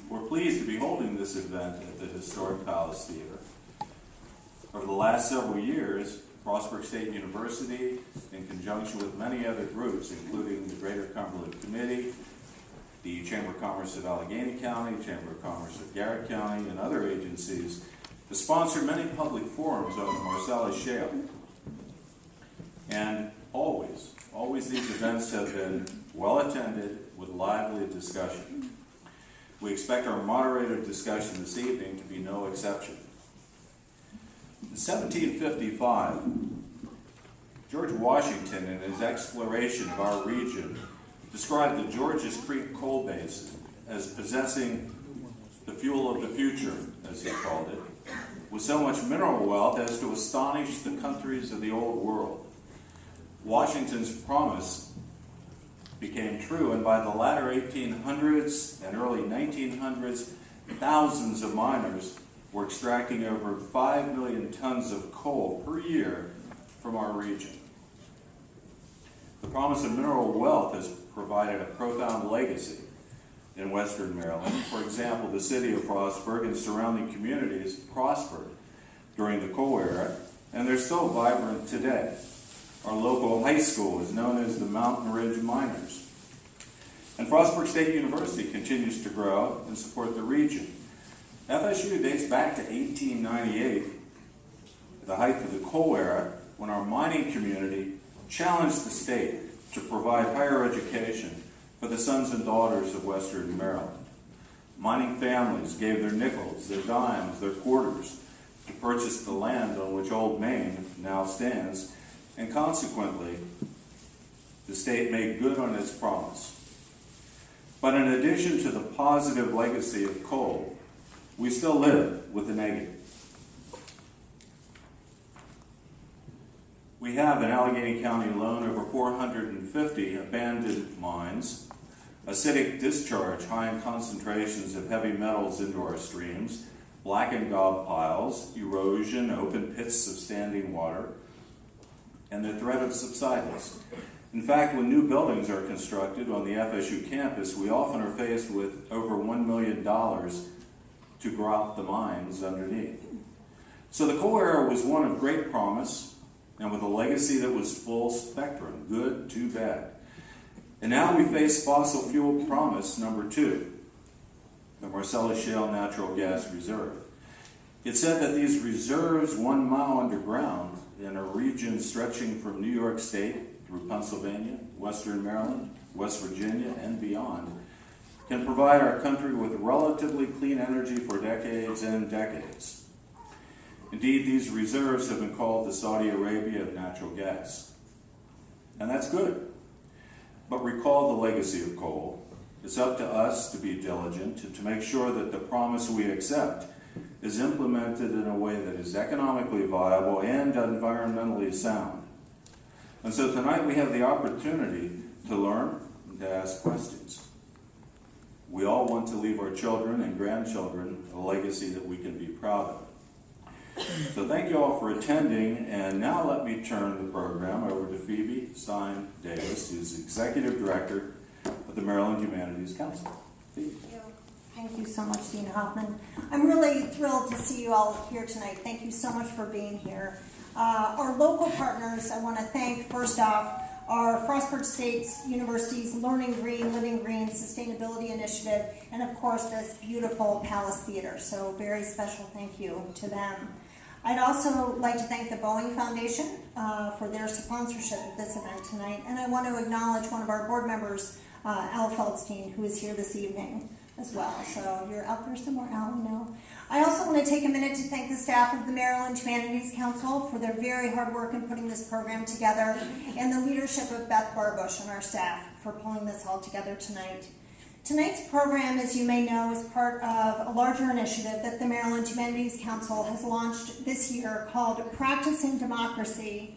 We're pleased to be holding this event at the historic Palace Theater. Over the last several years, Frostburg State University, in conjunction with many other groups, including the Greater Cumberland Committee, the Chamber of Commerce of Allegheny County, Chamber of Commerce of Garrett County, and other agencies, has sponsored many public forums on the Marcellus Shale. And always these events have been well attended with lively discussion. We expect our moderator discussion this evening to be no exception. In 1755, George Washington, in his exploration of our region, described the Georges Creek coal basin as possessing the fuel of the future, as he called it, with so much mineral wealth as to astonish the countries of the old world. Washington's promise became true, and by the latter 1800s and early 1900s, thousands of miners were extracting over 5 million tons of coal per year from our region. The promise of mineral wealth has provided a profound legacy in Western Maryland. For example, the city of Frostburg and surrounding communities prospered during the coal era, and they're still vibrant today. Our local high school is known as the Mountain Ridge Miners. And Frostburg State University continues to grow and support the region. FSU dates back to 1898, the height of the coal era, when our mining community challenged the state to provide higher education for the sons and daughters of Western Maryland. Mining families gave their nickels, their dimes, their quarters to purchase the land on which Old Main now stands, and consequently, the state made good on its promise. But in addition to the positive legacy of coal, we still live with the negative. We have in Allegheny County alone over 450 abandoned mines, acidic discharge high in concentrations of heavy metals into our streams, blackened gob piles, erosion, open pits of standing water, and the threat of subsidence. In fact, when new buildings are constructed on the FSU campus, we often are faced with over $1 million to grout the mines underneath. So the coal era was one of great promise, and with a legacy that was full spectrum, good to bad. And now we face fossil fuel promise number 2, the Marcellus Shale Natural Gas Reserve. It said that these reserves 1 mile underground in a region stretching from New York State through Pennsylvania, Western Maryland, West Virginia, and beyond, can provide our country with relatively clean energy for decades and decades. Indeed, these reserves have been called the Saudi Arabia of natural gas. And that's good. But recall the legacy of coal. It's up to us to be diligent and to make sure that the promise we accept is implemented in a way that is economically viable and environmentally sound. And so tonight we have the opportunity to learn and to ask questions. We all want to leave our children and grandchildren a legacy that we can be proud of. So thank you all for attending, and now let me turn the program over to Phoebe Stein Davis, who's Executive Director of the Maryland Humanities Council. Phoebe. Thank you so much, Dean Hoffman. I'm really thrilled to see you all here tonight. Thank you so much for being here. Our local partners, I want to thank, first off, our Frostburg State University's Learning Green, Living Green Sustainability Initiative, and of course this beautiful Palace Theater. So very special thank you to them. I'd also like to thank the Boeing Foundation for their sponsorship of this event tonight, and I want to acknowledge one of our board members, Al Feldstein, who is here this evening as well. So you're out there somewhere, Al, I know. I also want to take a minute to thank the staff of the Maryland Humanities Council for their very hard work in putting this program together, and the leadership of Beth Barbush and our staff for pulling this all together tonight. Tonight's program, as you may know, is part of a larger initiative that the Maryland Humanities Council has launched this year called Practicing Democracy.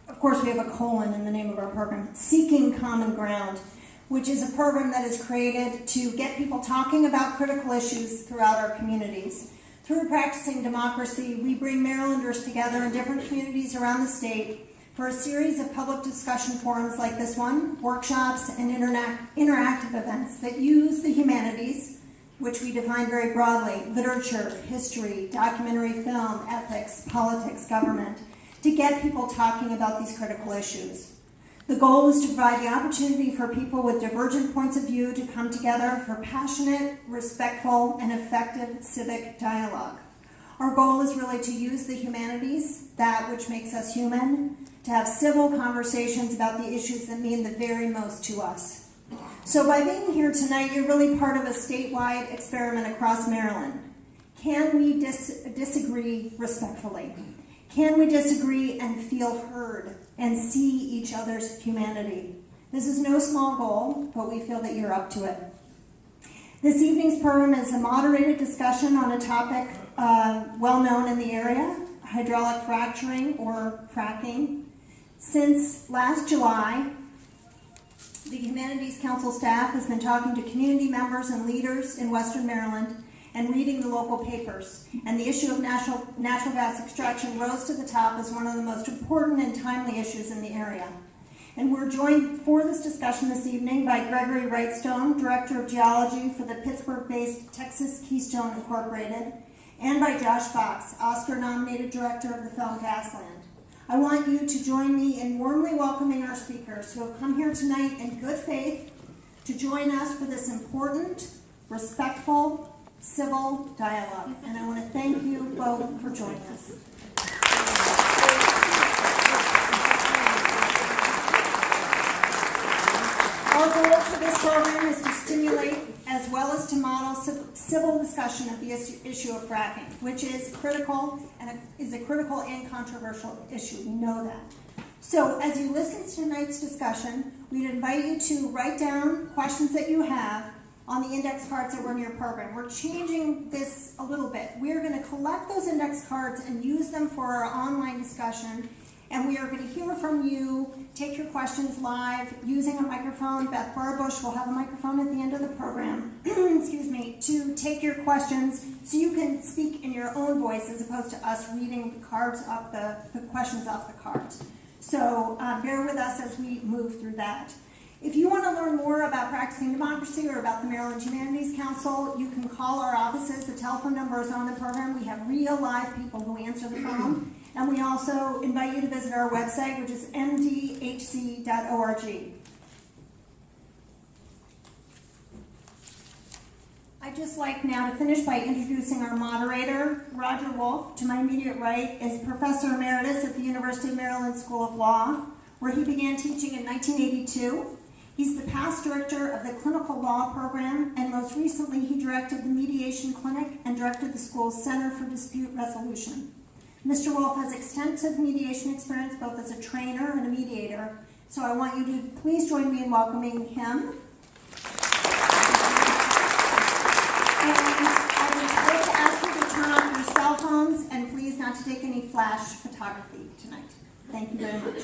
Of course, we have a colon in the name of our program, Seeking Common Ground, which is a program that is created to get people talking about critical issues throughout our communities. Through Practicing Democracy, we bring Marylanders together in different communities around the state for a series of public discussion forums like this one, workshops, and interactive events that use the humanities, which we define very broadly, literature, history, documentary film, ethics, politics, government, to get people talking about these critical issues. The goal is to provide the opportunity for people with divergent points of view to come together for passionate, respectful, and effective civic dialogue. Our goal is really to use the humanities, that which makes us human, to have civil conversations about the issues that mean the very most to us. So by being here tonight, you're really part of a statewide experiment across Maryland. Can we disagree respectfully? Can we disagree and feel heard and see each other's humanity? This is no small goal, but we feel that you're up to it. This evening's program is a moderated discussion on a topic well known in the area, hydraulic fracturing or fracking. Since last July, the Humanities Council staff has been talking to community members and leaders in Western Maryland and reading the local papers. And the issue of natural gas extraction rose to the top as one of the most important and timely issues in the area. And we're joined for this discussion this evening by Gregory Wrightstone, Director of Geology for the Pittsburgh-based Texas Keystone Incorporated, and by Josh Fox, Oscar-nominated Director of the film Gasland. I want you to join me in warmly welcoming our speakers who have come here tonight in good faith to join us for this important, respectful, civil dialogue. And I want to thank you both for joining us. Our goal for this program is to stimulate as well as to model civil discussion of the issue of fracking, which is critical and is a critical and controversial issue. We know that. So as you listen to tonight's discussion, we'd invite you to write down questions that you have on the index cards that were in your program. We're changing this a little bit. We're going to collect those index cards and use them for our online discussion. And we are going to hear from you, take your questions live, using a microphone. Beth Barbush will have a microphone at the end of the program, excuse me, to take your questions so you can speak in your own voice as opposed to us reading the cards off the questions off the cards. So bear with us as we move through that. If you want to learn more about practicing democracy or about the Maryland Humanities Council, you can call our offices. The telephone number is on the program. We have real live people who answer the phone. And we also invite you to visit our website, which is mdhc.org. I'd just like now to finish by introducing our moderator, Roger Wolf. To my immediate right is Professor Emeritus at the University of Maryland School of Law, where he began teaching in 1982. He's the past director of the Clinical Law Program, and most recently he directed the Mediation Clinic and directed the school's Center for Dispute Resolution. Mr. Wolf has extensive mediation experience both as a trainer and a mediator, so I want you to please join me in welcoming him. And I would like to ask you to turn off your cell phones and please not to take any flash photography tonight. Thank you very much.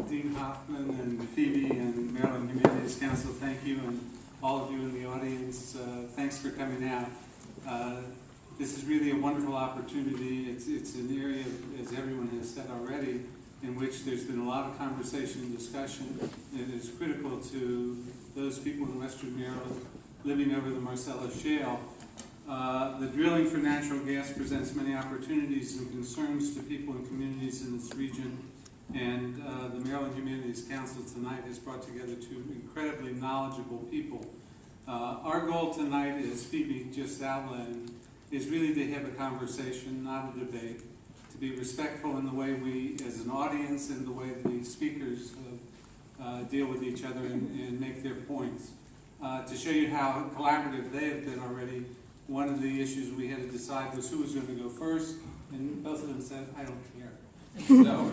Dean Hoffman and Phoebe and Maryland Humanities Council, thank you, and all of you in the audience, thanks for coming out. This is really a wonderful opportunity. It's an area, as everyone has said already, in which there's been a lot of conversation and discussion. It is critical to those people in Western Maryland living over the Marcellus Shale. The drilling for natural gas presents many opportunities and concerns to people and communities in this region. And the Maryland Humanities Council tonight has brought together two incredibly knowledgeable people. Our goal tonight, as Phoebe just outlined, is really to have a conversation, not a debate, to be respectful in the way we, as an audience, and the way the speakers deal with each other and make their points. To show you how collaborative they have been already, one of the issues we had to decide was who was going to go first, and both of them said, I don't care. So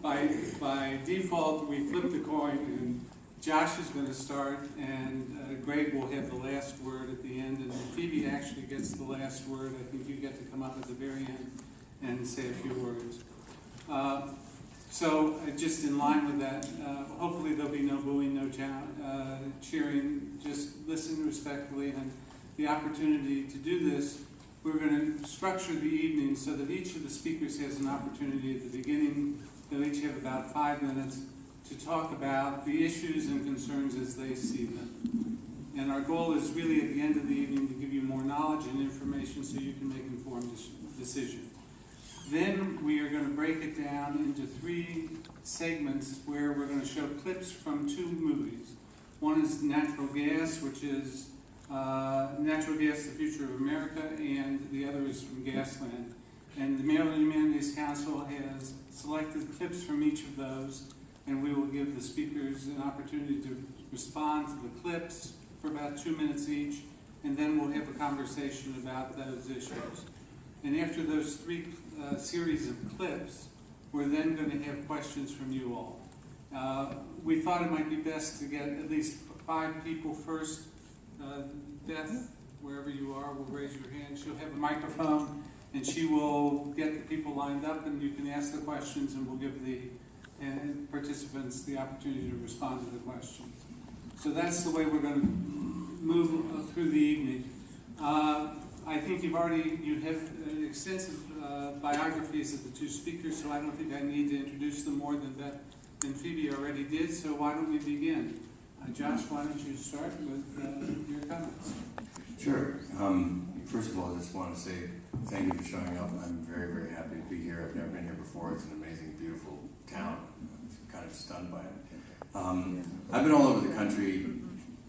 by default, we flipped the coin, and Josh is going to start, and Greg will have the last word at the end, and Phoebe actually gets the last word. I think you get to come up at the very end and say a few words. So just in line with that, hopefully there'll be no booing, no cheering, just listen respectfully, and the opportunity to do this. We're going to structure the evening so that each of the speakers has an opportunity at the beginning. They'll each have about 5 minutes to talk about the issues and concerns as they see them. And our goal is really at the end of the evening to give you more knowledge and information so you can make informed decisions. Then we are going to break it down into 3 segments where we're going to show clips from 2 movies. One is Natural Gas, which is Natural Gas, the Future of America, and the other is from Gasland. And the Maryland Humanities Council has selected clips from each of those, and we will give the speakers an opportunity to respond to the clips for about 2 minutes each, and then we'll have a conversation about those issues. And after those 3 series of clips, we're then going to have questions from you all. We thought it might be best to get at least 5 people first. Beth, wherever you are, will raise your hand. She'll have a microphone, and she will get the people lined up, and you can ask the questions, and we'll give the participants the opportunity to respond to the questions. So that's the way we're going to move through the evening. I think you have extensive biographies of the 2 speakers, so I don't think I need to introduce them more than Phoebe already did, so why don't we begin? Josh, why don't you start with your comments? Sure. First of all, I just want to say thank you for showing up. I'm very, very happy to be here. I've never been here before. It's an amazing, beautiful town. I'm kind of stunned by it. I've been all over the country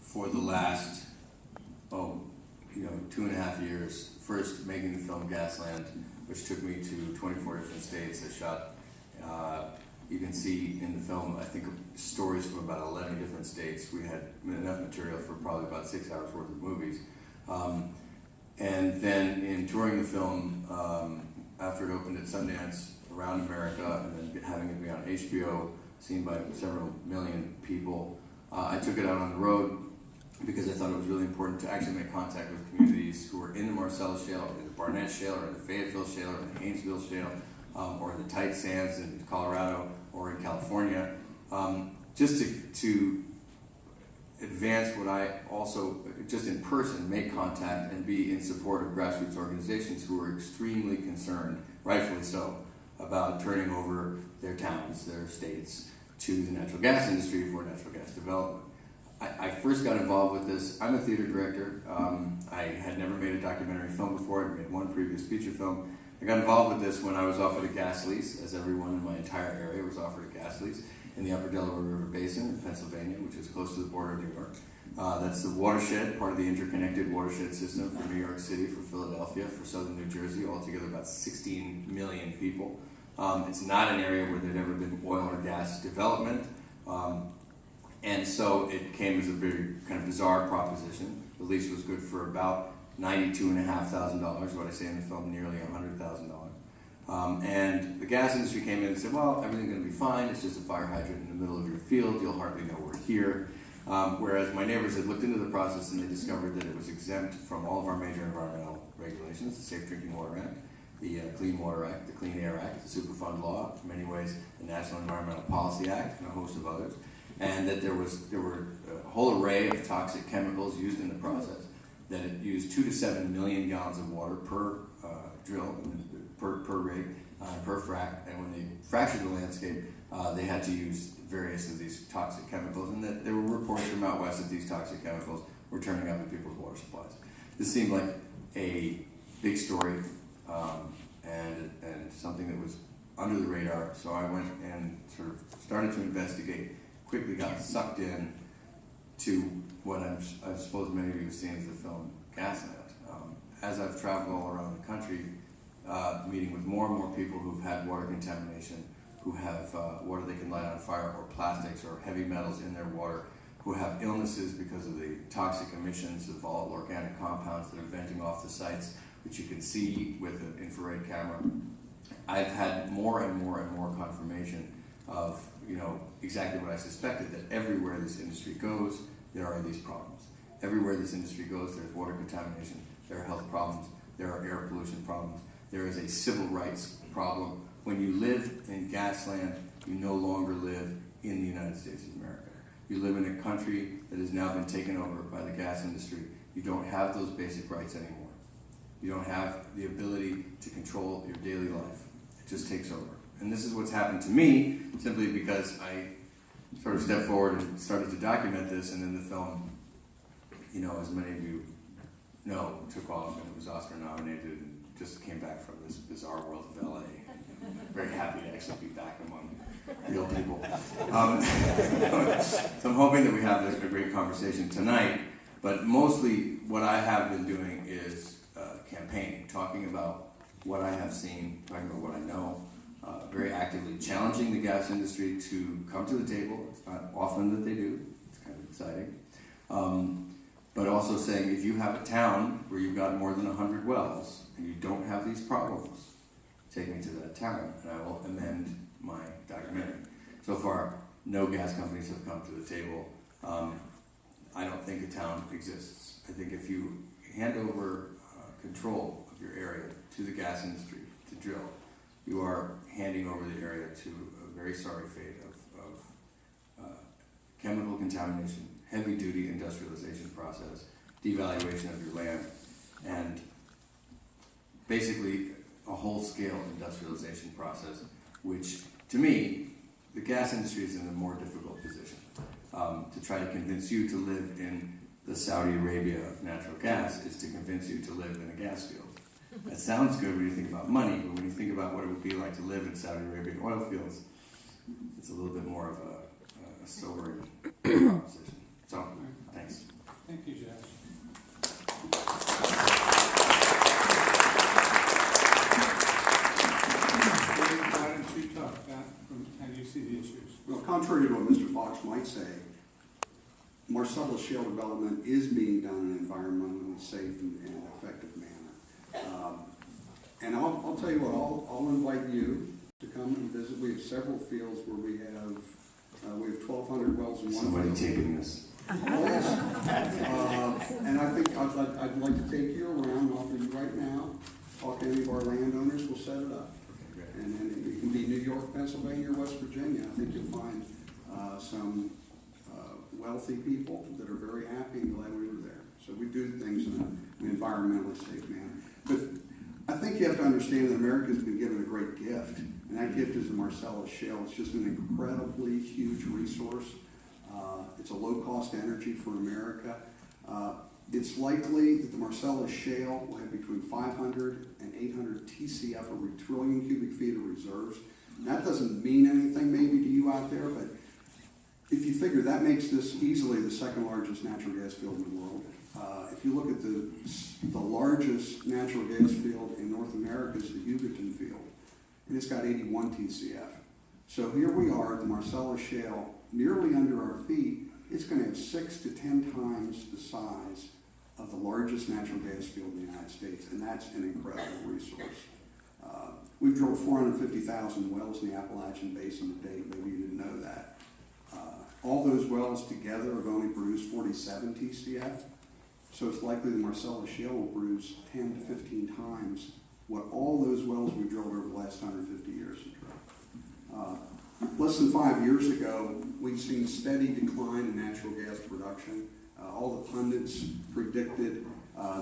for the last, 2.5 years. First, making the film Gasland, which took me to 24 different states. I shot, you can see in the film, I think, stories from about 11 different states. We had enough material for probably about 6 hours worth of movies. And then in touring the film, after it opened at Sundance around America, and then having it be on HBO, seen by several million people, I took it out on the road because I thought it was really important to actually make contact with communities who are in the Marcellus Shale, or in the Barnett Shale, or in the Fayetteville Shale, or in the Haynesville Shale, or in the tight sands in Colorado or in California, just to advance what I also, just in person, make contact and be in support of grassroots organizations who are extremely concerned, rightfully so, about turning over their towns, their states, to the natural gas industry for natural gas development. I first got involved with this. I'm a theater director. I had never made a documentary film before. I'd made one previous feature film. I got involved with this when I was offered a gas lease, as everyone in my entire area was offered a gas lease, in the Upper Delaware River Basin in Pennsylvania, which is close to the border of New York. That's the watershed, part of the interconnected watershed system for New York City, for Philadelphia, for southern New Jersey, altogether about 16 million people. It's not an area where there'd ever been oil or gas development. And so it came as a very kind of bizarre proposition. The lease was good for about $92,500, what I say in the film, nearly $100,000. And the gas industry came in and said, well, everything's going to be fine. It's just a fire hydrant in the middle of your field. You'll hardly know we're here. Whereas my neighbors had looked into the process and they discovered that it was exempt from all of our major environmental regulations, the Safe Drinking Water Act, the Clean Water Act, the Clean Air Act, the Superfund Law, in many ways the National Environmental Policy Act, and a host of others. And that there were a whole array of toxic chemicals used in the process, that it used 2 to 7 million gallons of water per drill, per rig, per frac, and when they fractured the landscape, they had to use various of these toxic chemicals, and that there were reports from out west that these toxic chemicals were turning up in people's water supplies. This seemed like a big story, and something that was under the radar, so I went and sort of started to investigate, quickly got sucked in to what I suppose many of you have seen as the film Gasland. As I've traveled all around the country, meeting with more and more people who've had water contamination, who have water they can light on fire, or plastics or heavy metals in their water, who have illnesses because of the toxic emissions of volatile organic compounds that are venting off the sites, which you can see with an infrared camera. I've had more and more and more confirmation of exactly what I suspected, that everywhere this industry goes, there are these problems. Everywhere this industry goes, there's water contamination, there are health problems, there are air pollution problems, there is a civil rights problem. When you live in Gasland, you no longer live in the United States of America. You live in a country that has now been taken over by the gas industry. You don't have those basic rights anymore. You don't have the ability to control your daily life. It just takes over. And this is what's happened to me simply because I sort of stepped forward and started to document this, and then the film, you know, as many of you know, took off and it was Oscar nominated and just came back from this bizarre world of LA. Very happy to actually be back among real people. So I'm hoping that we have a great conversation tonight, but mostly what I have been doing is campaigning, talking about what I have seen, talking about what I know, very actively challenging the gas industry to come to the table. It's not often that they do. It's kind of exciting. But also saying, if you have a town where you've got more than 100 wells and you don't have these problems, take me to that town and I will amend my documentary. So far, no gas companies have come to the table. I don't think a town exists. I think if you hand over control of your area to the gas industry to drill, you are handing over the area to a very sorry fate of chemical contamination, heavy-duty industrialization process, devaluation of your land, and basically a whole-scale industrialization process, which, to me, the gas industry is in a more difficult position. To try to convince you to live in the Saudi Arabia of natural gas is to convince you to live in a gas field. That sounds good when you think about money, but when you think about what it would be like to live in Saudi Arabian oil fields, it's a little bit more of a sobering proposition. So, thanks. Thank you, Josh. Why don't you talk about how you see the issues? Well, contrary to what Mr. Fox might say, Marcellus shale development is being done in an environmentally safe and effective manner. And I'll tell you what, I'll invite you to come and visit. We have several fields where we have 1,200 wells in one Somebody field. taking this. Yes. And I think I'd like to take you around and offer you right now, talk to any of our landowners, we'll set it up. And then it can be New York, Pennsylvania, or West Virginia. I think you'll find some wealthy people that are very happy and glad we were there. So we do things in an environmentally safe manner. But I think you have to understand that America's been given a great gift, and that gift is the Marcellus Shale. It's just an incredibly huge resource. It's a low-cost energy for America. It's likely that the Marcellus Shale will have between 500 and 800 TCF, or trillion cubic feet of reserves. And that doesn't mean anything maybe to you out there, but if you figure that makes this easily the second largest natural gas field in the world. If you look at the largest natural gas field in North America is the Hugoton field, and it's got 81 TCF. So here we are at the Marcellus Shale, nearly under our feet. It's going to have 6 to 10 times the size of the largest natural gas field in the United States, and that's an incredible resource. We've drilled 450,000 wells in the Appalachian Basin to date. Maybe you didn't know that. All those wells together have only produced 47 TCF, so it's likely the Marcellus Shale will produce 10 to 15 times what all those wells we drilled over the last 150 years have drilled. Less than 5 years ago, we've seen steady decline in natural gas production. All the pundits predicted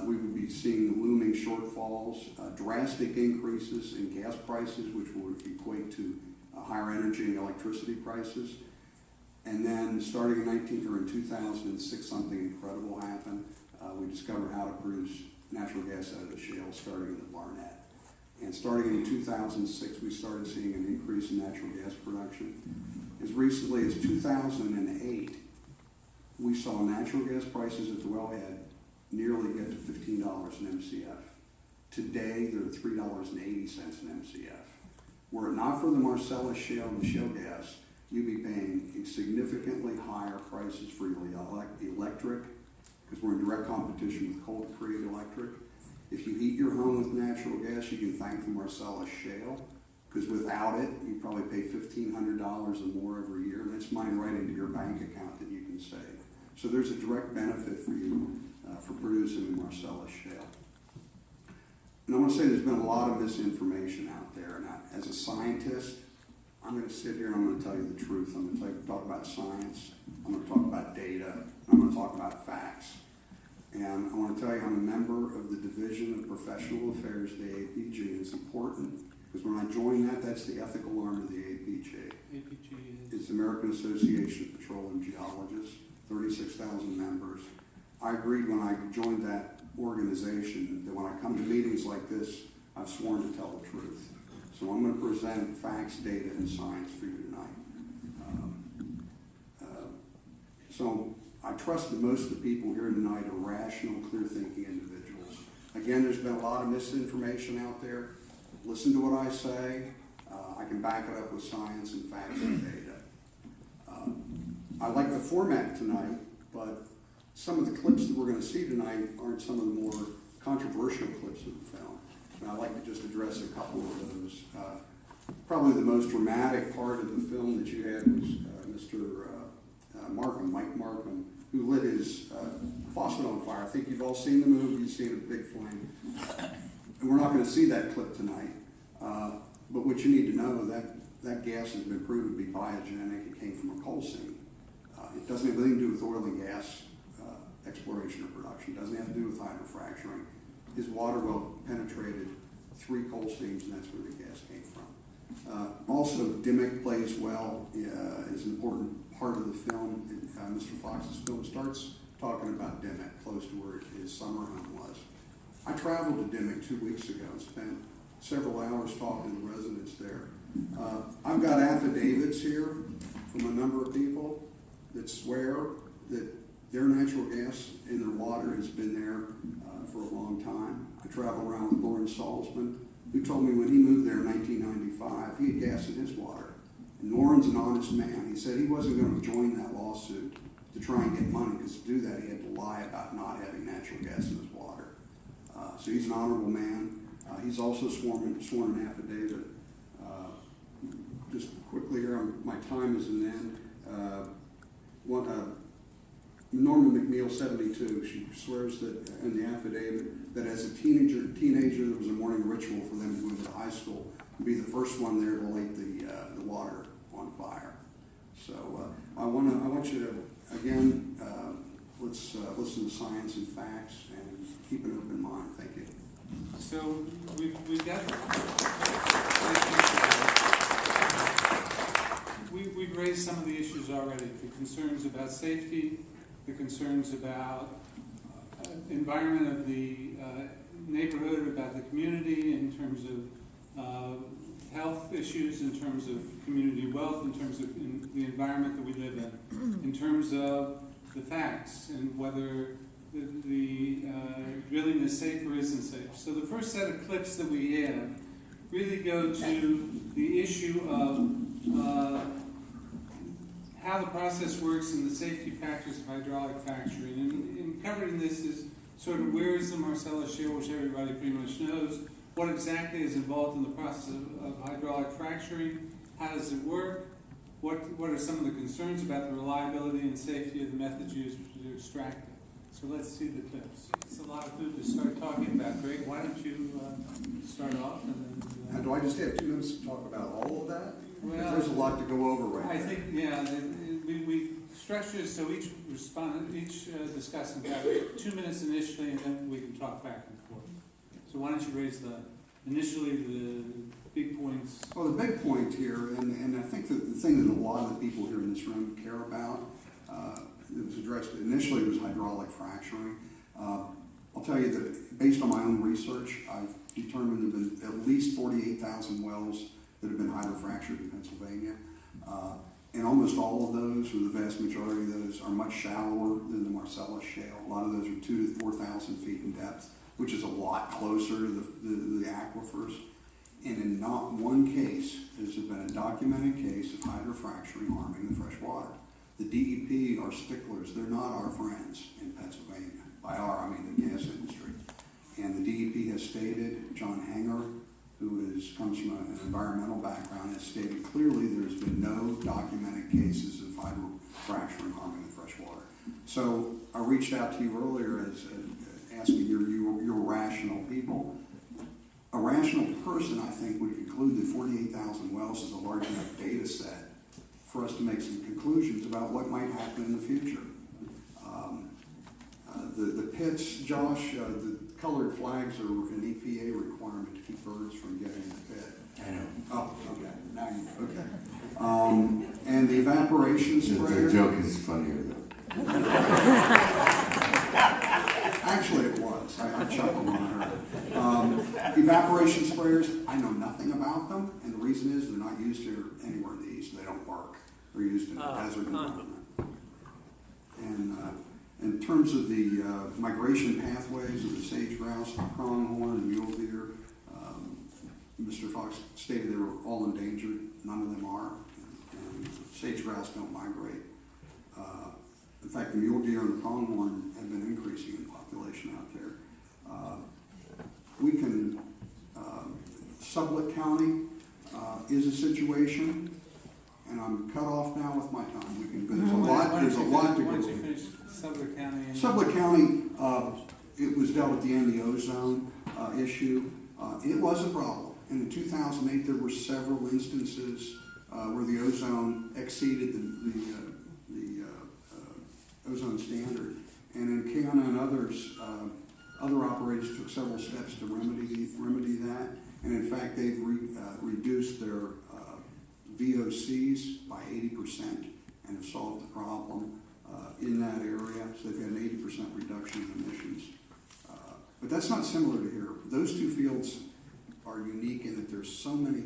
we would be seeing looming shortfalls, drastic increases in gas prices, which would equate to higher energy and electricity prices. And then starting in 2006, something incredible happened. We discovered how to produce natural gas out of the shale, starting in the Barnett. And starting in 2006, we started seeing an increase in natural gas production. As recently as 2008, we saw natural gas prices at the wellhead nearly get to $15 an MCF. Today, they're at $3.80 an MCF. Were it not for the Marcellus Shale and the shale gas, you'd be paying significantly higher prices for your electric, because we're in direct competition with coal to create electric. If you heat your home with natural gas, you can thank the Marcellus Shale, because without it, you probably pay $1,500 or more every year, and that's money right into your bank account that you can save. So there's a direct benefit for you for producing the Marcellus Shale. And I want to say there's been a lot of misinformation out there, and as a scientist, I'm going to sit here and I'm going to tell you the truth. I'm going to talk about science. I'm going to talk about data. I'm going to talk about facts. And I want to tell you I'm a member of the Division of Professional Affairs, the APG, and it's important because when I joined that, that's the ethical arm of the APG. APG It's the American Association of Petroleum Geologists, 36,000 members. I agreed when I joined that organization that when I come to meetings like this, I've sworn to tell the truth. So I'm going to present facts, data, and science for you tonight. So I trust that most of the people here tonight are rational, clear-thinking individuals. Again, there's been a lot of misinformation out there. Listen to what I say. I can back it up with science and facts and data. I like the format tonight, but some of the clips that we're going to see tonight aren't some of the more controversial clips of the film. And I'd like to just address a couple of those. Probably the most dramatic part of the film that you had was Mr. Mike Markham, who lit his faucet on fire. I think you've all seen the movie, you've seen a big flame. And we're not going to see that clip tonight. But what you need to know, that gas has been proven to be biogenic. It came from a coal seam. It doesn't have anything to do with oil and gas exploration or production. It doesn't have to do with hydrofracturing. His water well penetrated 3 coal seams, and that's where the gas came from. Also, Dimmick plays well, is an important part of the film. Mr. Fox's film starts talking about Dimmick, close to where his summer home was. I traveled to Dimmick 2 weeks ago and spent several hours talking to the residents there. I've got affidavits here from a number of people that swear that their natural gas in their water has been there for a long time. I travel around with Lawrence Salzman, who told me when he moved there in 1995, he had gas in his water. And Lauren's an honest man. He said he wasn't going to join that lawsuit to try and get money, because to do that he had to lie about not having natural gas in his water. So he's an honorable man. He's also sworn an affidavit. Just quickly here, my time is an end. Norma McNeil, 72, she swears that in the affidavit that as a teenager there was a morning ritual for them to go into high school and be the first one there to light the water on fire. So I want you to, again, let's listen to science and facts and keep an open mind. Thank you. So we've got we've raised some of the issues already. The concerns about safety, the concerns about environment of the neighborhood, about the community in terms of health issues, in terms of community wealth, in terms of the environment that we live in terms of the facts and whether the drilling is safe or isn't safe. So the first set of clips that we have really go to the issue of how the process works and the safety factors of hydraulic fracturing. And covered in this is sort of where is the Marcellus Shale, which everybody pretty much knows, what exactly is involved in the process of hydraulic fracturing, how does it work, what are some of the concerns about the reliability and safety of the methods used to extract it. So let's see the clips. It's a lot of food to start talking about. Greg, why don't you start off and then... Do I just have 2 minutes to talk about all of that? Well, there's a lot to go over right I there. think, yeah, we structure it so each discussant got 2 minutes initially, and then we can talk back and forth. So why don't you raise initially the big points? Well, the big point here, and I think that the thing that a lot of the people here in this room care about, it was addressed initially, was hydraulic fracturing. I'll tell you that based on my own research, I've determined there have been at least 48,000 wells that have been hydrofractured in Pennsylvania. And almost all of those, or the vast majority of those, are much shallower than the Marcellus Shale. A lot of those are 2,000 to 4,000 feet in depth, which is a lot closer to the aquifers. And in not one case has there been a documented case of hydrofracturing harming the fresh water. The DEP are sticklers. They're not our friends in Pennsylvania. By our, I mean the gas industry. And the DEP has stated, John Hanger, who comes from an environmental background, has stated clearly there's been no documented cases of hydrofracturing harming the fresh water. So I reached out to you earlier as asking you're rational people. A rational person, I think, would conclude that 48,000 wells is a large enough data set for us to make some conclusions about what might happen in the future. The pits, Josh, the colored flags are an EPA requirement to keep birds from getting in the pit. I know. Oh, okay. Now you know. Okay. And the evaporation sprayer. The joke is funnier though. Actually, it was. I chuckled when I heard it. Evaporation sprayers, I know nothing about them, and the reason is they're not used here anywhere in the east. They don't work. They're used in a desert environment. And in terms of the migration pathways of the sage grouse, the pronghorn, and mule deer, Mr. Fox stated they were all endangered. None of them are. And sage grouse don't migrate. In fact, the mule deer and the pronghorn have been increasing in population out there. We can, Sublette County is a situation, and I'm cut off now with my time. We can, there's a lot to go Why over. don't you finish Sublette County? Sublette County, it was dealt with the end of the ozone issue. It was a problem. And in 2008, there were several instances where the ozone exceeded the ozone standard. And in Kiana and others, other operators took several steps to remedy that. And in fact, they've reduced their VOCs by 80% and have solved the problem in that area. So they've had an 80% reduction in emissions. But that's not similar to here. Those two fields are unique in that there's so many,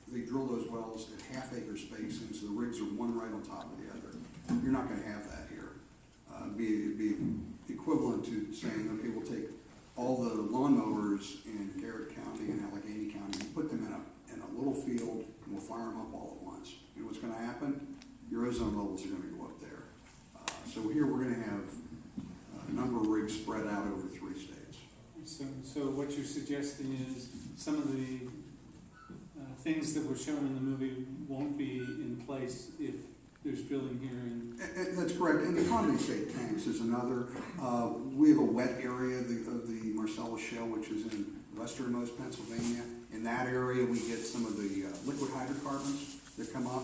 they drill those wells at half-acre spacings. The rigs are one right on top of the other. You're not going to have that here. It'd be equivalent to saying, okay, we'll take all the lawnmowers in Garrett County and Allegheny County and put them in a little field, and we'll fire them up all at once. You know what's going to happen? Your ozone levels are going to go up there. So here we're going to have a number of rigs spread out over 3 states. So what you're suggesting is some of the things that were shown in the movie won't be in place if there's drilling here in... That's correct. And the condensate tanks is another. We have a wet area of the Marcellus Shale, which is in westernmost Pennsylvania. In that area, we get some of the liquid hydrocarbons that come up.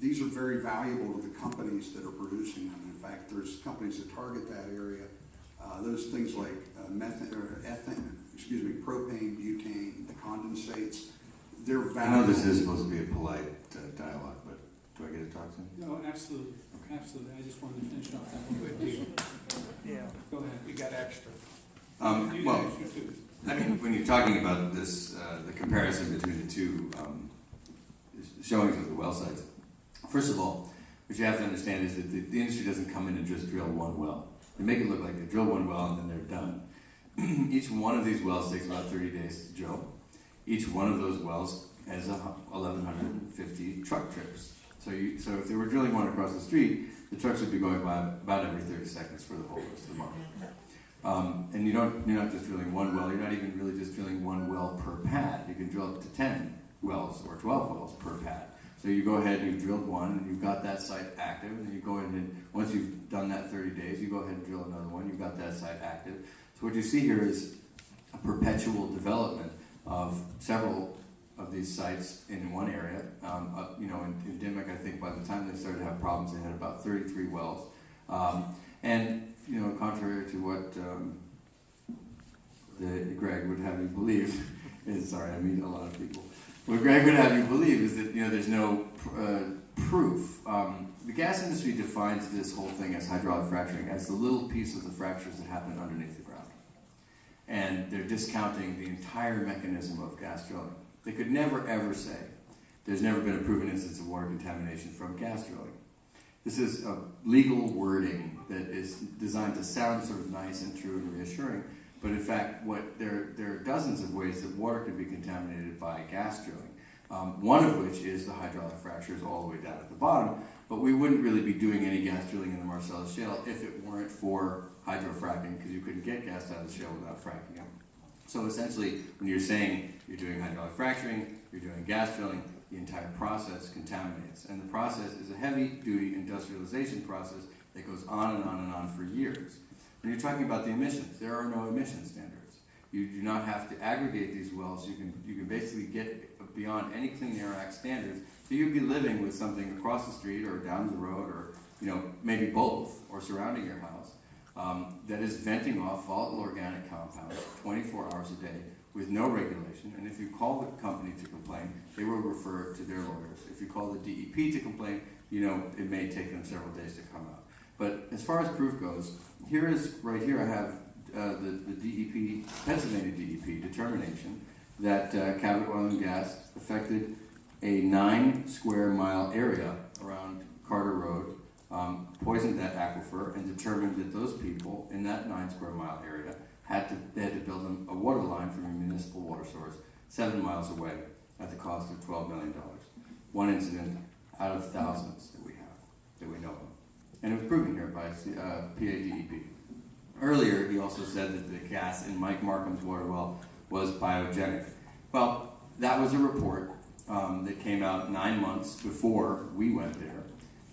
These are very valuable to the companies that are producing them. In fact, there's companies that target that area. Those things like propane, butane, the condensates, they're valuable. I know this is supposed to be a polite dialogue, but do I get to talk to him? No, absolutely. Okay. Absolutely. I just wanted to finish off that one. Yeah, Go ahead. we got extra. You Well, got extra too. I mean, when you're talking about this, the comparison between the two showings of the well sites, first of all, what you have to understand is that the industry doesn't come in and just drill one well. They make it look like they drill one well and then they're done. Each one of these wells takes about 30 days to drill. Each one of those wells has 1,150 truck trips. So if they were drilling one across the street, the trucks would be going by about every 30 seconds for the whole rest of the month. And you're not just drilling one well, you're not even really just drilling one well per pad. You can drill up to 10 wells or 12 wells per pad. So you go ahead and you've drilled one and you've got that site active, and then you go ahead and once you've done that 30 days, you go ahead and drill another one, you've got that site active. So what you see here is a perpetual development of several of these sites in one area. In Dimmock, I think by the time they started to have problems, they had about 33 wells. Contrary to what Greg would have you believe, sorry, I meet a lot of people. What Greg would have you believe is that there's no proof. The gas industry defines this whole thing as hydraulic fracturing as the little piece of the fractures that happen underneath the ground. And they're discounting the entire mechanism of gas drilling. They could never ever say there's never been a proven instance of water contamination from gas drilling. This is a legal wording that is designed to sound sort of nice and true and reassuring, but in fact, there are dozens of ways that water can be contaminated by gas drilling. One of which is the hydraulic fractures all the way down at the bottom, but we wouldn't really be doing any gas drilling in the Marcellus Shale if it weren't for hydrofracking, because you couldn't get gas out of the shale without fracking it. So essentially, when you're saying you're doing hydraulic fracturing, you're doing gas drilling, the entire process contaminates. And the process is a heavy-duty industrialization process that goes on and on and on for years. When you're talking about the emissions, there are no emission standards. You do not have to aggregate these wells. You can basically get beyond any Clean Air Act standards. So you'd be living with something across the street or down the road, or maybe both, or surrounding your house, that is venting off volatile organic compounds 24 hours a day with no regulation. And if you call the company to complain, they will refer to their lawyers. If you call the DEP to complain, it may take them several days to come out. But as far as proof goes, right here I have the DEP, Pennsylvania DEP determination that Cabot Oil and Gas affected a 9 square mile area around Carter Road, poisoned that aquifer, and determined that those people in that 9 square mile area had to build them a water line from a municipal water source 7 miles away at the cost of $12 million. One incident out of thousands that we know of. And it was proven here by PADEP. Earlier, he also said that the gas in Mike Markham's water well was biogenic. Well, that was a report that came out 9 months before we went there.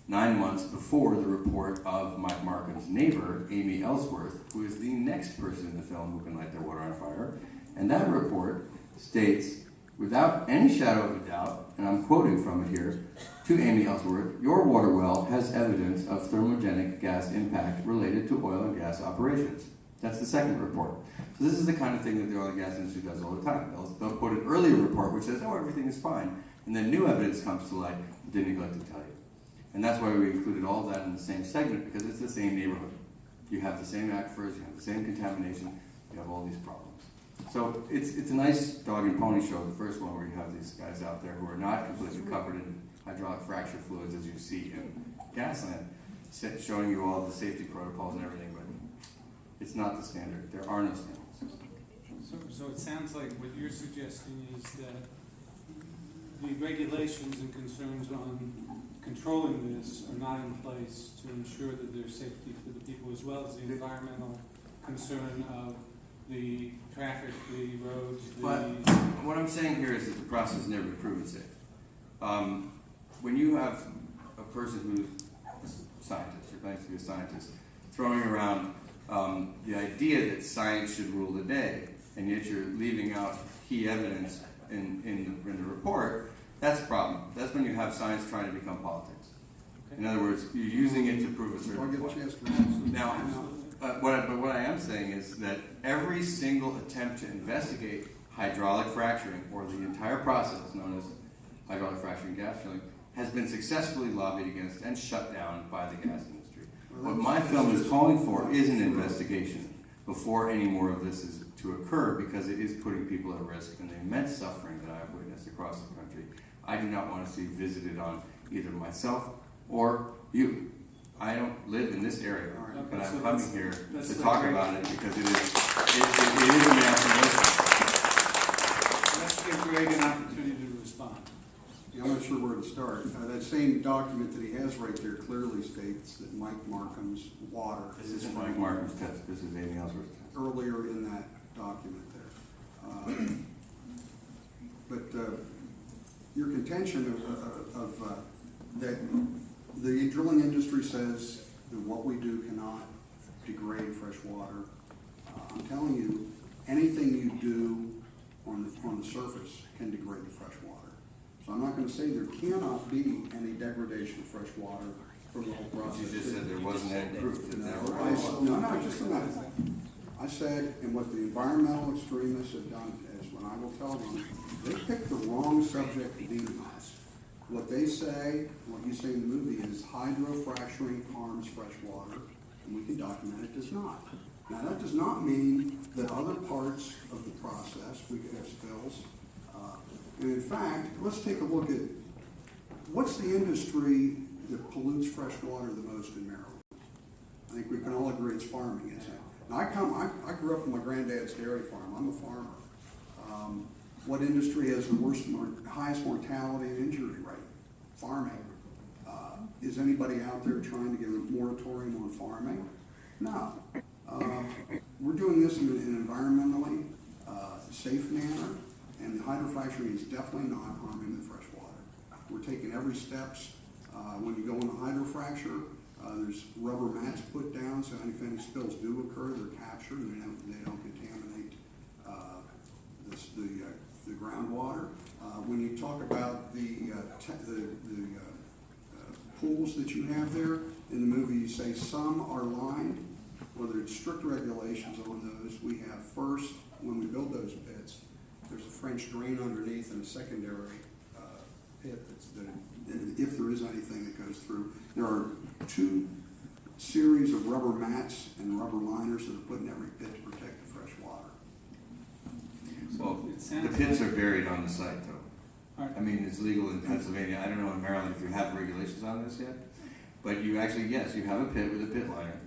9 months before the report of Mike Markham's neighbor, Amy Ellsworth, who is the next person in the film who can light their water on fire. And that report states, without any shadow of a doubt, and I'm quoting from it here, to Amy Ellsworth, your water well has evidence of thermogenic gas impact related to oil and gas operations. That's the second report. So this is the kind of thing that the oil and gas industry does all the time. They'll quote an earlier report which says, oh, everything is fine. And then new evidence comes to light that they neglect to tell you. And that's why we included all that in the same segment, because it's the same neighborhood. You have the same aquifers, you have the same contamination, you have all these problems. So it's a nice dog and pony show, the first one, where you have these guys out there who are not completely covered in hydraulic fracture fluids as you see in Gasland, showing you all the safety protocols and everything, but it's not the standard. There are no standards. So it sounds like what you're suggesting is that the regulations and concerns on controlling this are not in place to ensure that there's safety for the people, as well as the environmental concern of the traffic, the roads, But what I'm saying here is that the process has never been proven safe. When you have a person who's a scientist, or claims to be a scientist, throwing around the idea that science should rule the day, and yet you're leaving out key evidence in the report, that's a problem. That's when you have science trying to become politics. In other words, you're using it to prove a certain point. Now, but what I am saying is that every single attempt to investigate hydraulic fracturing, or the entire process known as hydraulic fracturing gas drilling, has been successfully lobbied against and shut down by the gas industry. What my film is calling for is an investigation before any more of this is to occur, because it is putting people at risk, and the immense suffering that I've witnessed across the country, I do not want to see visited on either myself or you. I don't live in this area, but I'm coming here to talk about it because it is a national issue. Let's give Greg an opportunity to respond. Yeah, I'm not sure where to start. That same document that he has right there clearly states that Mike Markham's water. This isn't Mike Markham's test. This is Amy Ellsworth's test. Earlier in that document there. But your contention of that the drilling industry says that what we do cannot degrade fresh water. I'm telling you, anything you do on the surface can degrade the fresh water. So I'm not going to say there cannot be any degradation of fresh water from the whole process. You just said there wasn't any proof that there was. No, just a minute. I said, and what the environmental extremists have done is, when I will tell them, they picked the wrong subject to demonize. What they say, what you say in the movie is hydrofracturing harms fresh water, and we can document it does not. Now that does not mean that other parts of the process, we could have spills. And in fact, let's take a look at what's the industry that pollutes fresh water the most in Maryland. I think we can all agree it's farming, isn't it? Now I grew up on my granddad's dairy farm. I'm a farmer. What industry has the highest mortality and injury rate? Farming. Is anybody out there trying to get a moratorium on farming? No. We're doing this in an environmentally safe manner, and the hydrofracturing is definitely not harming the fresh water. We're taking every steps. When you go in a hydrofracture, there's rubber mats put down, so if any spills do occur, they're captured and they don't contaminate groundwater. When you talk about the pools that you have there, in the movie you say some are lined. Well, there's strict regulations on those. We have first, when we build those pits, there's a French drain underneath and a secondary pit if there is anything that goes through. There are 2 series of rubber mats and rubber liners that are put in every pit to protect the fresh water. Well, It sounds the pits like- are buried on the site, though. All right. I mean, it's legal in Pennsylvania. I don't know in Maryland if you have regulations on this yet. But you actually, yes, you have a pit with a pit liner.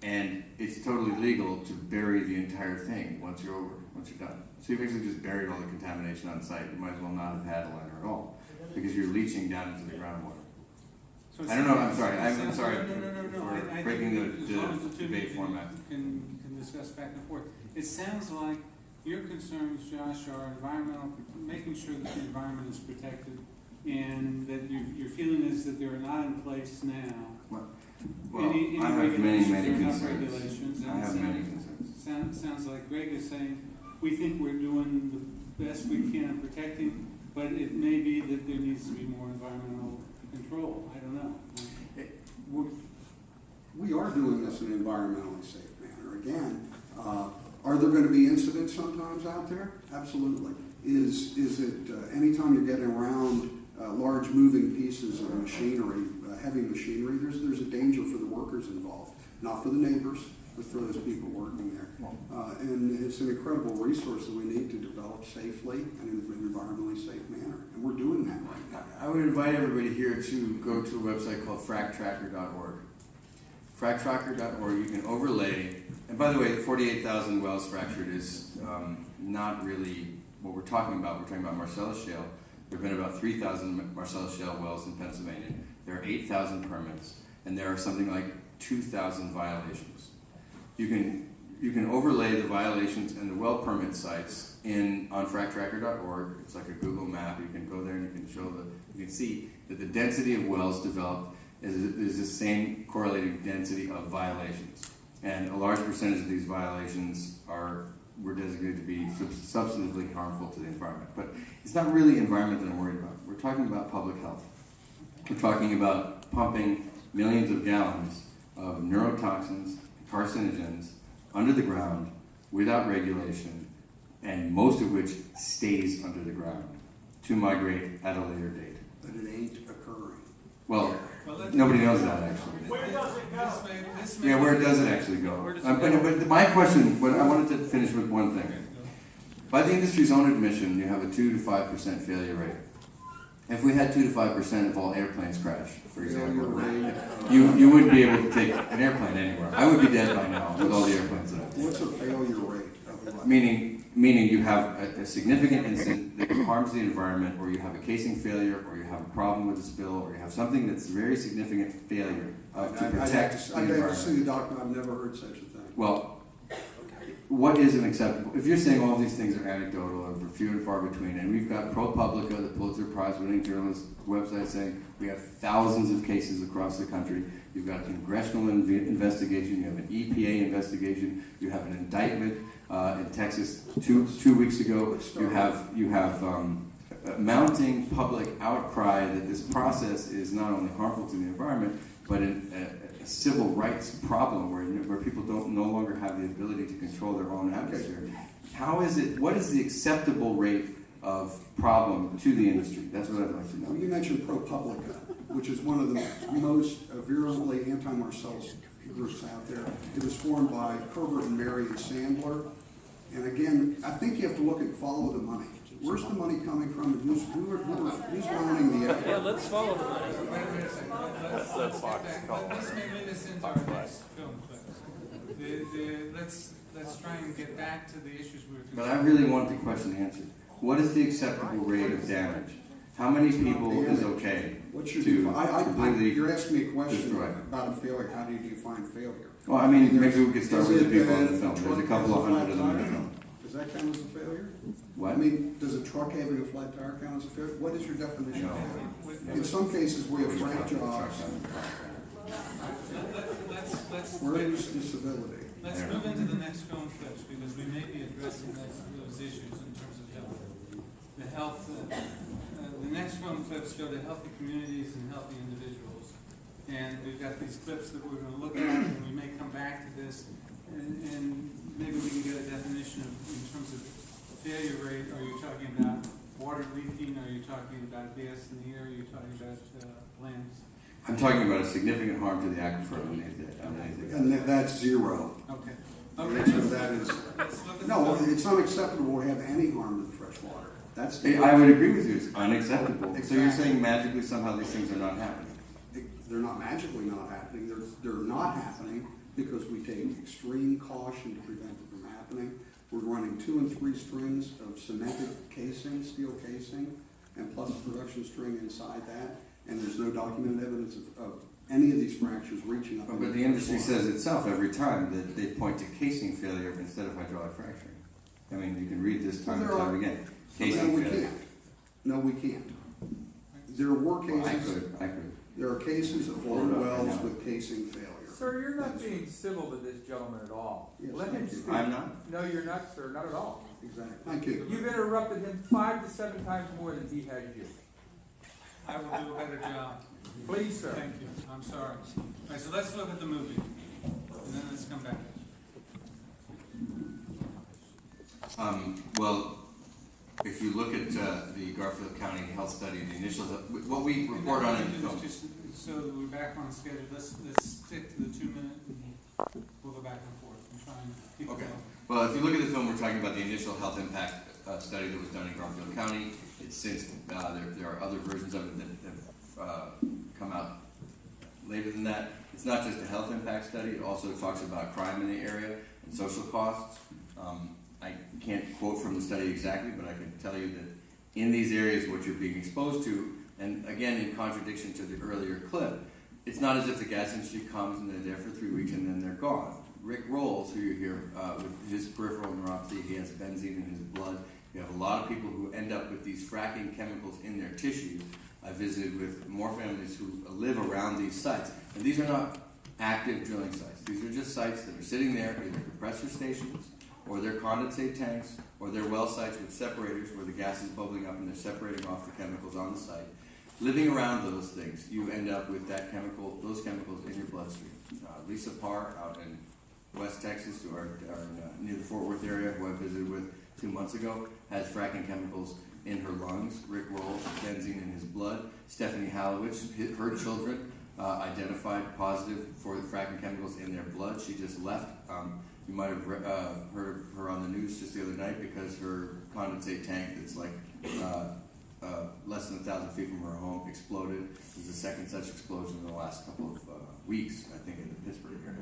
And it's totally legal to bury the entire thing once you're done. So you've actually just buried all the contamination on site. You might as well not have had a liner at all, because you're leaching down into the groundwater. So it I don't know, I'm sounds- sorry, it I'm sounds- sorry No. for I breaking think as long as the the two debate of you format. can discuss back and forth. It sounds like your concerns, Josh, are environmental, making sure that the environment is protected, and that your feeling is that they are not in place now. Well, Any I have many, regulations many or enough concerns. regulations, I and have it many concerns. sounds like Greg is saying, we think we're doing the best we can in protecting, but it may be that there needs to be more environmental control. I don't know. We are doing this in an environmentally safe manner. Again, are there going to be incidents sometimes out there? Absolutely. Is it anytime you're getting around large moving pieces of machinery, heavy machinery, there's a danger for the workers involved, not for the neighbors, but for those people working there. And it's an incredible resource that we need to develop safely and in an environmentally safe manner. And we're doing that right now. I would invite everybody here to go to a website called fractracker.org. Fractracker.org, you can overlay, and by the way, 48,000 wells fractured is not really what we're talking about. We're talking about Marcellus Shale. There have been about 3,000 Marcellus Shale wells in Pennsylvania. There are 8,000 permits, and there are something like 2,000 violations. You can overlay the violations and the well permit sites on fractracker.org. It's like a Google map. You can go there and you can see that the density of wells developed is the same correlating density of violations. And a large percentage of these violations were designated to be substantively harmful to the environment. But it's not really environment that I'm worried about. We're talking about public health. We're talking about pumping millions of gallons of neurotoxins, carcinogens, under the ground, without regulation, and most of which stays under the ground to migrate at a later date. But it ain't occurring. Well, nobody knows that actually. Where does it go? Yeah, where does it actually go? But my question, I wanted to finish with one thing. By the industry's own admission, you have a 2 to 5% failure rate. If we had 2 to 5% of all airplanes crash, for example, you wouldn't be able to take an airplane anywhere. I would be dead by now with all the airplanes that I have. What's a failure rate of what? Meaning you have a significant incident that harms the environment, or you have a casing failure, or you have a problem with a spill, or you have something that's very significant failure to protect the I'd have to environment. see the doctor. I've never heard such a thing. Well, what is unacceptable? If you're saying all these things are anecdotal and few and far between, and we've got ProPublica, the Pulitzer Prize-winning journalist website, saying we have thousands of cases across the country. You've got a congressional investigation. You have an EPA investigation. You have an indictment in Texas two weeks ago. You have mounting public outcry that this process is not only harmful to the environment, but a civil rights problem where people no longer have the ability to control their own atmosphere. What is the acceptable rate of problem to the industry? That's what I'd like to know. Well, you mentioned ProPublica, which is one of the most virulently anti-Marcellus groups out there. It was formed by Herbert and Marion Sandler. And again, I think you have to look and follow the money. Where's the money coming from? And who's running the effort? Yeah, let's follow the money. Let's move this into our next film clip. Let's try and get back to the issues we were But talking I really want the question answered. What is the acceptable rate of damage? How many people is okay What's your to completely? You're asking me a question destroy? about a failure. How do you define failure? Well, I mean, maybe we could start Is with the it, people in the a film. There's a truck couple of has a hundred of them in the flat film. tire? Does that count as a failure? What? I mean, does a truck having a flat tire count as a failure? What is your definition of failure? In some cases, we have frank jobs. Where's the civility? Let's move into the next film clips, because we may be addressing those issues in terms of health. health, the next film clips go to healthy communities and healthy individuals. And we've got these clips that we're going to look at, and we may come back to this, and maybe we can get a definition of, in terms of failure rate. Are you talking about water leaking? Are you talking about gas in the air? Are you talking about lands? I'm talking about a significant harm to the aquifer underneath it. And that's zero. Okay. The Okay. answer to that is, Let's look at no, the it's unacceptable to have any harm to the fresh water. That's I would agree with you, it's unacceptable. So you're Exactly. saying magically somehow these things are not happening? They're not magically not happening. They're not happening because we take extreme caution to prevent it from happening. We're running 2 and 3 strings of cemented casing, steel casing, and plus a production string inside that. And there's no documented evidence of any of these fractures reaching up. But the industry says itself every time that they point to casing failure instead of hydraulic fracturing. I mean, you can read this time and time again. No, Casing we failure. can't. No, we can't. There were Well, cases. I could. There are cases of old wells with casing failure. Sir, you're not being civil to this gentleman at all. Yes, Let him thank you. speak. I'm not? No, you're not, sir, not at all. Exactly. Thank you. You've interrupted him 5 to 7 times more than he has you. I will do a better job. Please, sir. Thank you. I'm sorry. All right, so let's look at the movie, and then let's come back. Well, if you look at the Garfield County Health Study, the initial, what we report on in the film. Just so that we're back on schedule, let's stick to the 2 minute, and we'll go back and forth and try and keep it Okay. going. Well, if you look at the film, we're talking about the initial health impact study that was done in Garfield County. It's since, there are other versions of it that have come out later than that. It's not just a health impact study, it also talks about crime in the area and social costs. I can't quote from the study exactly, but I can tell you that in these areas, what you're being exposed to, and again, in contradiction to the earlier clip, it's not as if the gas industry comes and they're there for 3 weeks and then they're gone. Rick Rolls, who you hear with his peripheral neuropathy, he has benzene in his blood. You have a lot of people who end up with these fracking chemicals in their tissues. I visited with more families who live around these sites. And these are not active drilling sites. These are just sites that are sitting there, either compressor stations, or they're condensate tanks, or they're well sites with separators where the gas is bubbling up and they're separating off the chemicals on the site. Living around those things, you end up with that chemical, those chemicals in your bloodstream. Lisa Parr out in West Texas, who are near the Fort Worth area, who I visited with 2 months ago, has fracking chemicals in her lungs. Rick Rolls, benzene in his blood. Stephanie Halowich, her children identified positive for the fracking chemicals in their blood. She just left. You might have heard of her on the news just the other night because her condensate tank that's like less than 1,000 feet from her home exploded. It was the second such explosion in the last couple of weeks, I think, in the Pittsburgh area.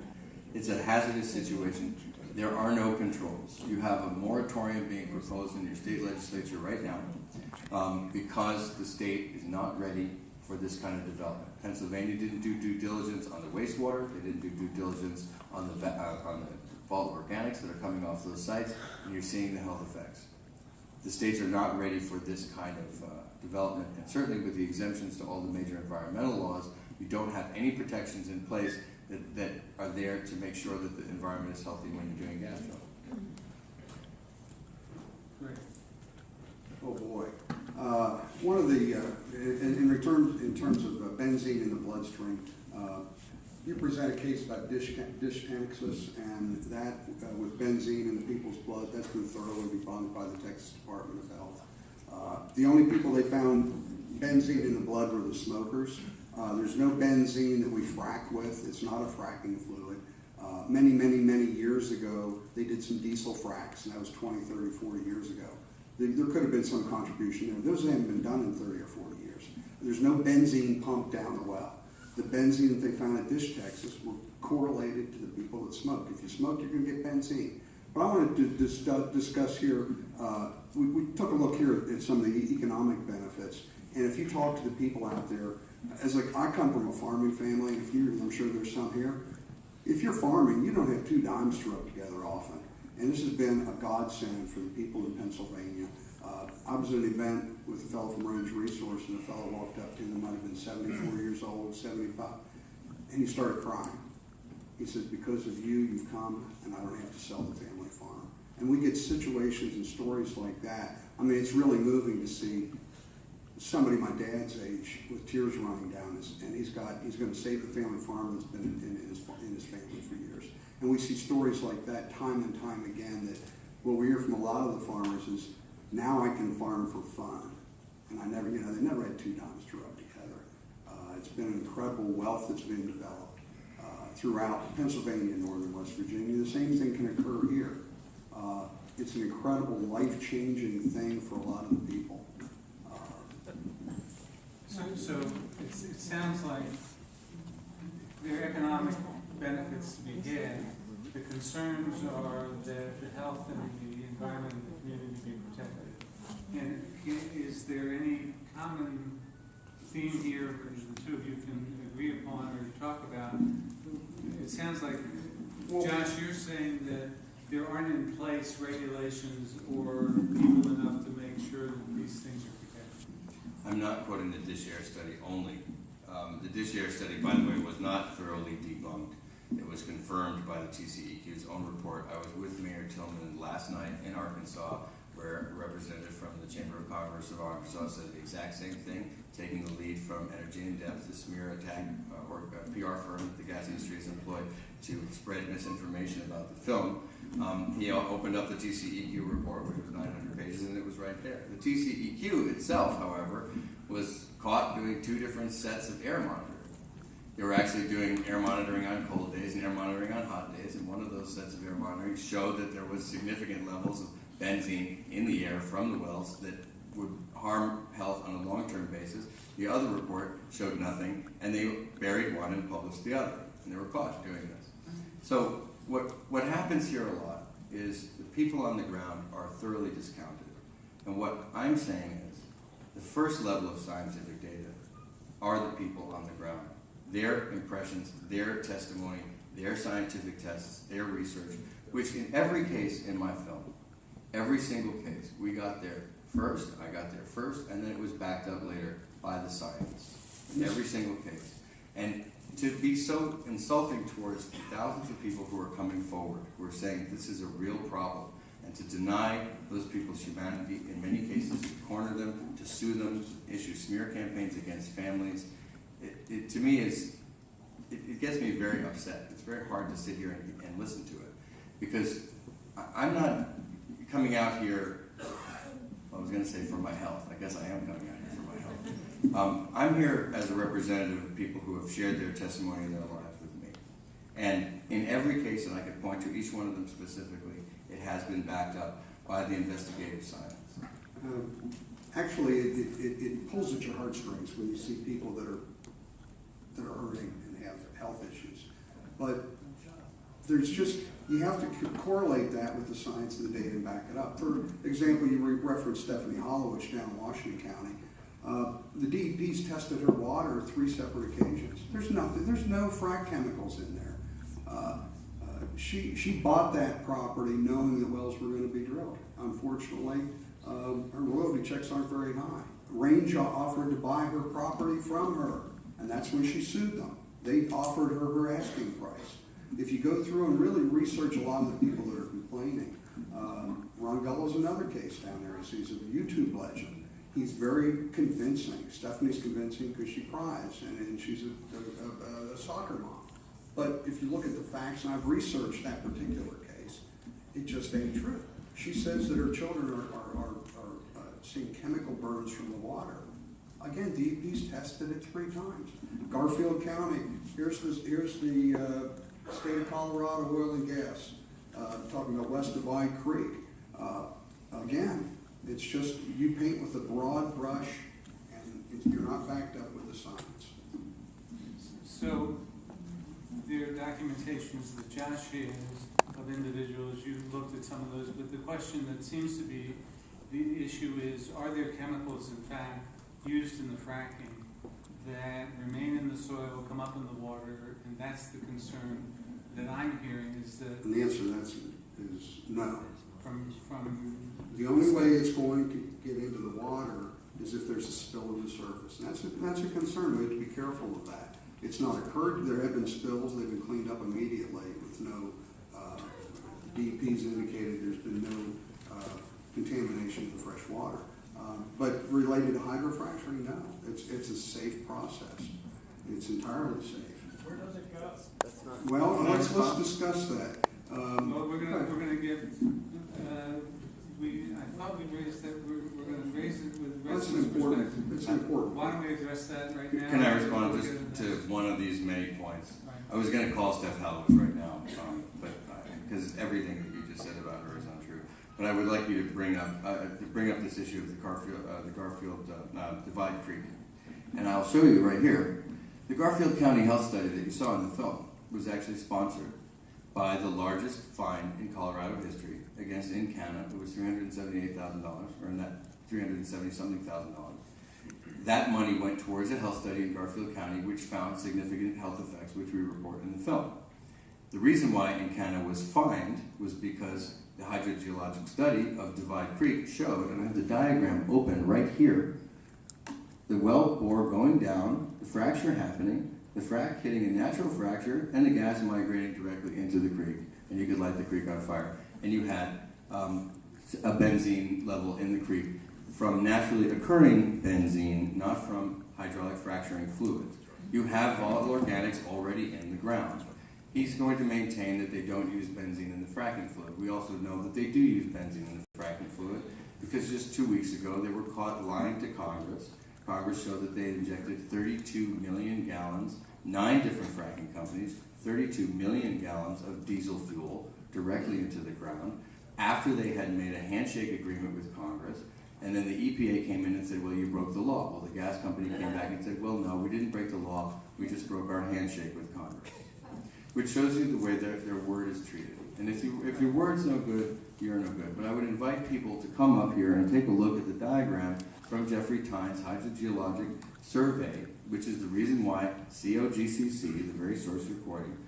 It's a hazardous situation. There are no controls. You have a moratorium being proposed in your state legislature right now because the state is not ready for this kind of development. Pennsylvania didn't do due diligence on the wastewater. They didn't do due diligence on the volatile organics that are coming off those sites, and you're seeing the health effects. The states are not ready for this kind of development, and certainly with the exemptions to all the major environmental laws, you don't have any protections in place that are there to make sure that the environment is healthy when you're doing gas drilling. Great. Oh boy. One of the, in terms of benzene in the bloodstream, you present a case about dyscaxis, and that with benzene in the people's blood, that's been thoroughly debunked by the Texas Department of Health. The only people they found benzene in the blood were the smokers. There's no benzene that we frack with. It's not a fracking fluid. Many years ago, they did some diesel fracks, and that was 20, 30, 40 years ago. There could have been some contribution there. Those haven't been done in 30 or 40 years. There's no benzene pumped down the well. The benzene that they found at Dish, Texas, were correlated to the people that smoke. If you smoke, you're going to get benzene. But I wanted to discuss here, we took a look here at some of the economic benefits. And if you talk to the people out there, I come from a farming family, and I'm sure there's some here. If you're farming, you don't have 2 dimes to rub together often. And this has been a godsend for the people in Pennsylvania. I was at an event with a fellow from Range Resources, and a fellow walked up to him, might have been 74 years old, 75, and he started crying. He said, because of you, you've come, and I don't have to sell the family farm. And we get situations and stories like that. I mean, it's really moving to see somebody my dad's age with tears running down his, and he's going to save the family farm that's been in his family for years. And we see stories like that time and time again, that what we hear from a lot of the farmers is, now I can farm for fun. And I never, they never had two dimes to rub together. It's been an incredible wealth that's been developed throughout Pennsylvania, northern West Virginia. The same thing can occur here. It's an incredible, life-changing thing for a lot of the people. So it sounds like there are economic benefits to be had. The concerns are that the health and the environment and the community be protected. And is there any common theme here that the two of you can agree upon or talk about? It sounds like, Josh, you're saying that there aren't in place regulations or people enough to make sure that these things are protected. I'm not quoting the Dish Air study only. The Dish Air study, by the way, was not thoroughly debunked. It was confirmed by the TCEQ's own report. I was with Mayor Tillman last night in Arkansas, where a representative from the Chamber of Commerce of Arkansas said the exact same thing, taking the lead from Energy in Depth, the smear attack or PR firm that the gas industry has employed to spread misinformation about the film. He opened up the TCEQ report, which was 900 pages, and it was right there. The TCEQ itself, however, was caught doing two different sets of air monitoring. They were actually doing air monitoring on cold days and air monitoring on hot days, and one of those sets of air monitoring showed that there was significant levels of benzene in the air from the wells that would harm health on a long-term basis. The other report showed nothing, and they buried one and published the other, and they were caught doing this. So what happens here a lot is the people on the ground are thoroughly discounted. And what I'm saying is the first level of scientific data are the people on the ground. Their impressions, their testimony, their scientific tests, their research, which in every case in my film, every single case, we got there first, I got there first, and then it was backed up later by the science. In every single case. And to be so insulting towards thousands of people who are coming forward, who are saying this is a real problem, and to deny those people's humanity, in many cases, to corner them, to sue them, to issue smear campaigns against families, it to me is, it gets me very upset. It's very hard to sit here and listen to it. Because I'm not coming out here, I was going to say for my health. I guess I am coming out here for my health. I'm here as a representative of people who have shared their testimony in their lives with me. And in every case, and I could point to each one of them specifically, it has been backed up by the investigative science. Actually, it pulls at your heartstrings when you see people that are hurting and have health issues. But there's just, you have to correlate that with the science and the data and back it up. For example, you referenced Stephanie Hollowich down in Washington County. The DEP's tested her water 3 separate occasions. There's no frac chemicals in there. She bought that property knowing that wells were going to be drilled. Unfortunately, her royalty checks aren't very high. Range offered to buy her property from her, and that's when she sued them. They offered her asking price. If you go through and really research a lot of the people that are complaining, Ron Gullo's another case down there. He's a YouTube legend. He's very convincing. Stephanie's convincing because she cries, and she's a soccer mom. But if you look at the facts, and I've researched that particular case, it just ain't true. She says that her children are seeing chemical burns from the water. Again, DEP's tested it 3 times. Garfield County, here's the state of Colorado oil and gas, talking about West Divide Creek. Again, it's just you paint with a broad brush, and you're not backed up with the science. So there are documentations that Josh has of individuals. You've looked at some of those, but the question that seems to be the issue is, are there chemicals, in fact, used in the fracking that remain in the soil, come up in the water, and that's the concern that I'm hearing is that... And the answer to that is no. From the only way it's going to get into the water is if there's a spill on the surface. And that's a concern. We have to be careful of that. It's not occurred. There have been spills. They've been cleaned up immediately with no DEP's indicated there's been no contamination of the fresh water. But related to hydrofracturing, no. It's a safe process. It's entirely safe. Where does it go? Well, let's discuss that. Well, we're gonna give, I thought we raised that, we're gonna raise it with That's residents' important. perspective. It's important. Why don't we address that right now? Can I respond just to one of these many points? I was going to call Steph Hallows right now, but because everything that you just said about her is untrue. But I would like you to bring up this issue of the Garfield Divide Creek, and I'll show you right here. The Garfield County Health Study that you saw in the film was actually sponsored by the largest fine in Colorado history against Encana. It was $378,000, or in that $370-something thousand. That money went towards a health study in Garfield County, which found significant health effects, which we report in the film. The reason why Encana was fined was because the hydrogeologic study of Divide Creek showed, and I have the diagram open right here, the well bore going down, the fracture happening, the frac hitting a natural fracture, and the gas migrating directly into the creek, and you could light the creek on fire. And you had a benzene level in the creek from naturally occurring benzene, not from hydraulic fracturing fluids. You have volatile organics already in the ground. He's going to maintain that they don't use benzene in the fracking fluid. We also know that they do use benzene in the fracking fluid because just 2 weeks ago they were caught lying to Congress. Congress showed that they had injected 32 million gallons, 9 different fracking companies, 32 million gallons of diesel fuel directly into the ground after they had made a handshake agreement with Congress. And then the EPA came in and said, well, you broke the law. Well, the gas company came back and said, well, no, we didn't break the law. We just broke our handshake with Congress. Which shows you the way their word is treated. And if your word's no good, you're no good. But I would invite people to come up here and take a look at the diagram from Jeffrey Tynes' hydrogeologic survey, which is the reason why COGCC, the very source recording,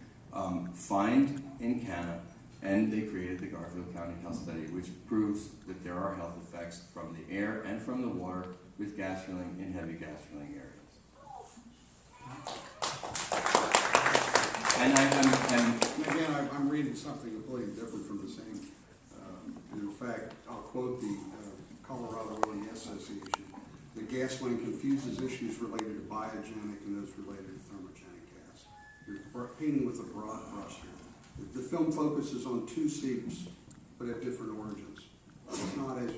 fined Encana, and they created the Garfield County Health Study, which proves that there are health effects from the air and from the water with gas drilling in heavy gas drilling areas. And again, I'm reading something completely different from the same. And in fact, I'll quote the Colorado Oil and Gas Association. The gas line confuses issues related to biogenic and those related to thermogenic gas. You're painting with a broad brush here. The film focuses on 2 seeps, but at different origins. It's not as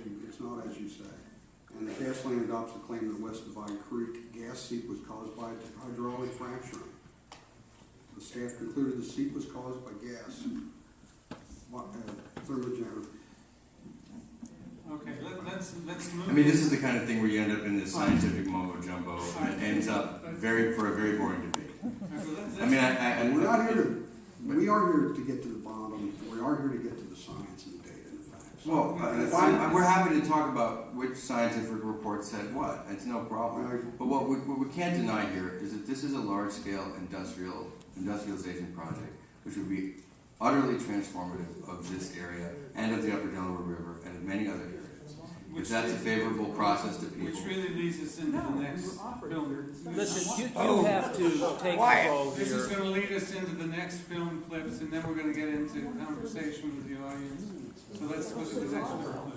you say. And the gas line adopts the claim that West Divide Creek gas seep was caused by hydraulic fracturing. The staff concluded the seep was caused by gas, thermogenic. Okay, let's move. I mean, this is the kind of thing where you end up in this scientific mumbo jumbo and it ends up for a very boring debate. I mean, We're not here to. We are here to get to the bottom. We are here to get to the science and the data and the facts. Well, we're happy to talk about which scientific report said what. It's no problem. But what we can't deny here is that this is a large-scale industrialization project, which would be utterly transformative of this area and of the Upper Delaware River and of many other areas. If that's a favorable process to people. Which really leads us into the next film. Listen, you have to take control This is here. going to lead us into the next film clips, and then we're going to get into conversation with the audience. So let's go to the next film.